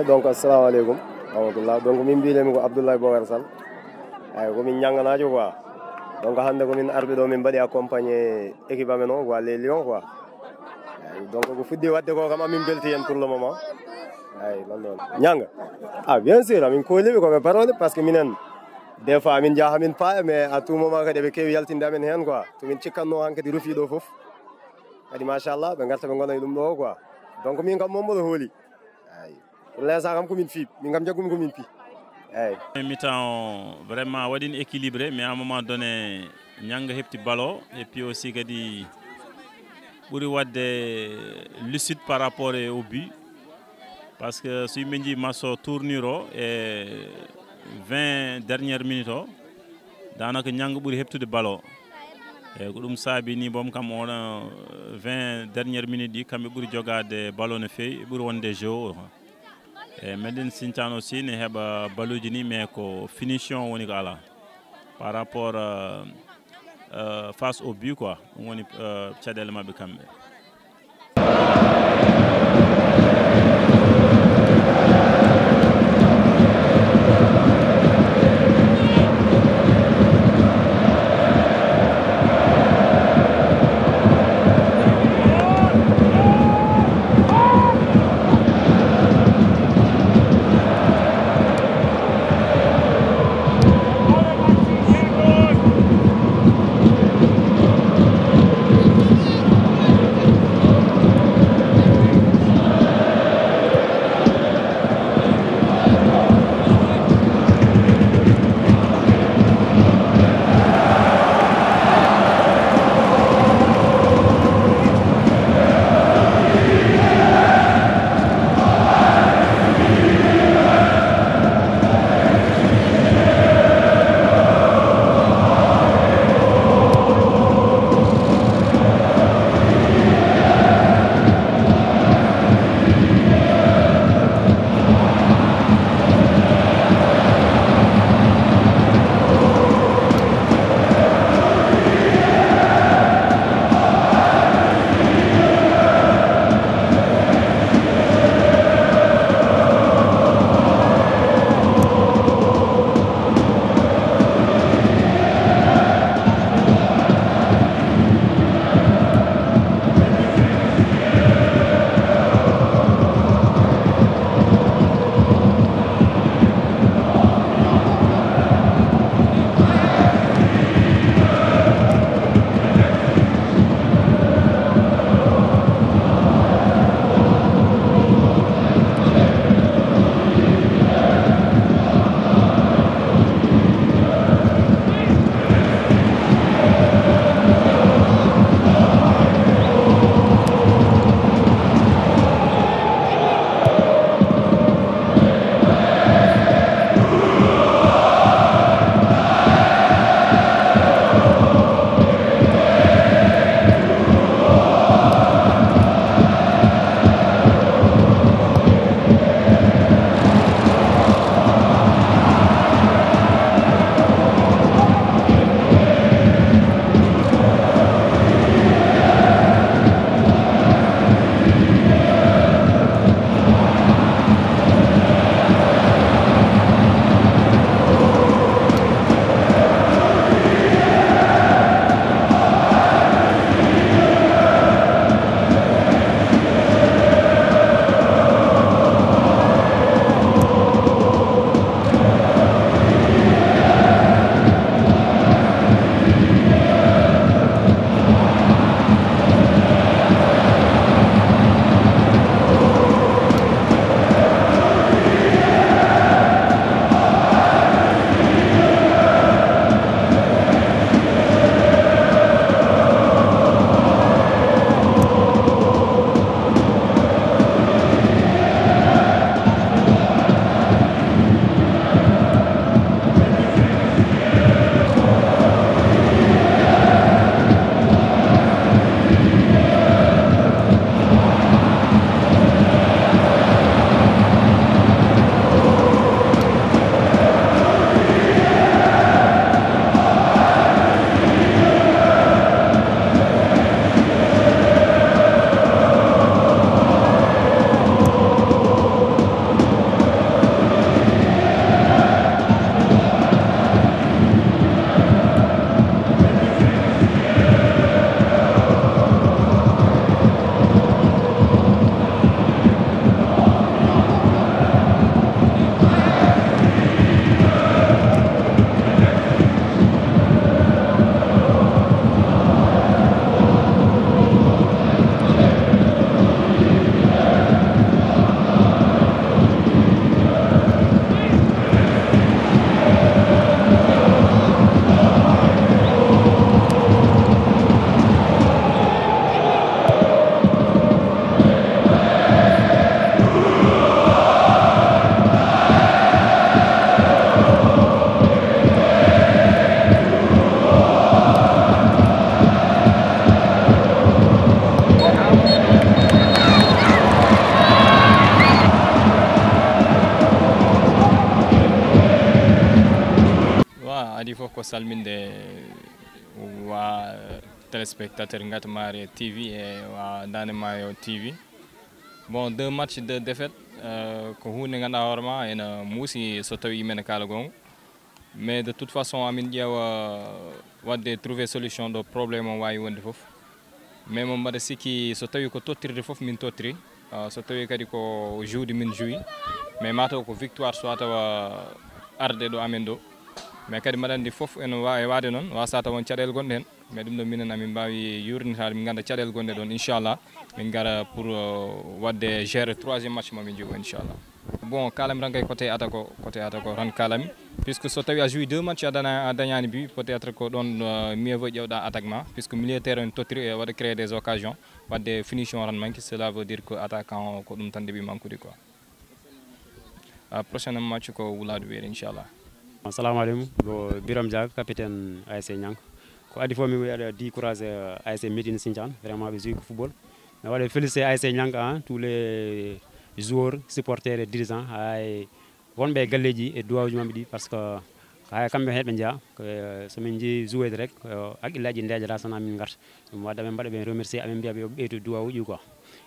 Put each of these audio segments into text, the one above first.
donc assalamu alaikum rahmatullah donc min mbiyetemi ko Abdoulaye Bocar Sall komin ñanganajo quoi donc hande komin arɓe ɗo min mbaɗi accompagné équipe amen o quoi les lions quoi donc ko fuddi wadde ko kam amin belti hen pour le moment non ɗon ñanga bien sûr amin kooliɓe koɓe parole par ce que minen des fois amin jaaha min paaya mais à tout moment kadi ɓe kewi yaltinde amen hen quoi tomin cikkanno han kadi rufi ɗo foof kadi machallah ɓe garta ɓe gona e ɗum ɗo quoi donc min kam momboɗo hooli pour l'instant kam komin fiiɓ min kam jaggumi komin pi mi-temps vraiment waɗino équilibré mais à un moment donné ñanga hepti ballon et puis aussi kadi ɓuuri wadde lucide par rapport au but parce que so yimɓe jii match o tournure o e 20 dernière minute o danaka ñanga ɓuuri heptude ballon eyyi ko ɗum saabi ni boom kam on 20 dernière minute ɗi kamɓe ɓuuri jogade ballon no fewi ɓuuri wonde jeu o e meɗen Sinthiane aussi ne heɓa balluji ni mais ko finition woni ko ala par rapport face au but quoi ɗum woni caɗele mabɓe kamɓe. adi fof ko salminde wa téléspectateur Ngatomare TV et wa Dande Maayo TV. Bon, 2 matchs de défaite ko hunde ngannduɗaa hoore ma ene muusi so tawi men kala gonga, mais de toute façon amin ƴeewa wadde trouver solution ɗo probléme o wawi wonde fof, mais mo mbaɗa sikki so tawi ko tottirde fof min tottiri, so tawi kadi ko joude min jouyi, mais mataw ko victoire soit tawa arde ɗo amen ɗo, mais kadi mbaɗa andi fof ene wawi wade noon wasa taw won caɗele gonɗe hen, mais ɗum ɗo minen amin mbawi yurnitade min ganda caɗele gonɗe ɗon inchallah min gara pour wadde gérer 3e match momin jogo inchallah. Bon, kalami tan kay côté attaque o tan kalami, puisque so tawi a joué 2 matchs a dañani but, peut être ko ɗon mieux vaut ƴewɗa attaque ma, puisque milieu terrain tottiri e waɗa créer des occasions, wadde finition tan manque, cela veut dire que attaquant o ko ɗum tan deeɓi manqude quoi. Prochain match ko Wuladu Weeri inchallah. Assalamu alaikum, Biram Diak, capitaine ASC Niang. Ko adi fo mi wiya découragé ASC Médine Sindiane, vraiment ɓe joué ko football. Mais waɗa féliciter ASC Niang, tous les joueurs, supporters et dirigeants, hay wonɓe galleji e duwawuji mabɓe ɗi, parce que hay kamɓe heɗɓe jeeya somin jeeyi jouede rek haqqillaji ndejata sana min garta ɗum wadde amin mbaɗa ɓe remercier amin mbiya ɓe ɓeytu duwawuji quoi.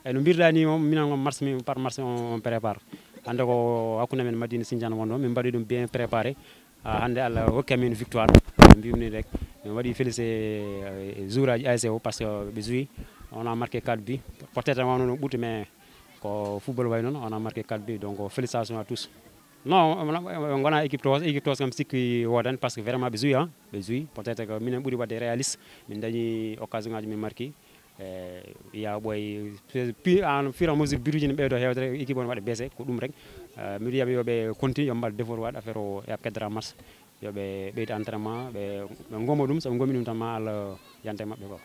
E no mbirɗa ni moom minen match par match on prépare, hande ko hakkude men Madina Sindiane wonɗo min mbaɗi ɗum bien préparé, hande Allah hokki amin victoire mbimni rek min waɗi félicité jour aji ASC o parce que ɓe jouyi on a marqué 4 buts, peut-être wawno no ɓuurti mais ko football way noon on a marqué 4 buts, donc félicitations à tous. Non, gona équipe tos kam sikki wodani parce que vraiment ɓe jouyi peut-être que minen ɓuuri wadde réaliste min dañi occasion ngaji min marqué ya ɓoy en fur et à mesure biruji ne ɓeydo hewde équipe on waɗa baissé ko ɗum rek miɗo wiyaɓe yoɓe continue yo mbaɗa defor waɗa affaire o yaɓe keddora match yoɓe ɓeyda entraînement ɓe gomma ɗum soɓe gomi ɗum tan ma Allah yante mabɓe quoi.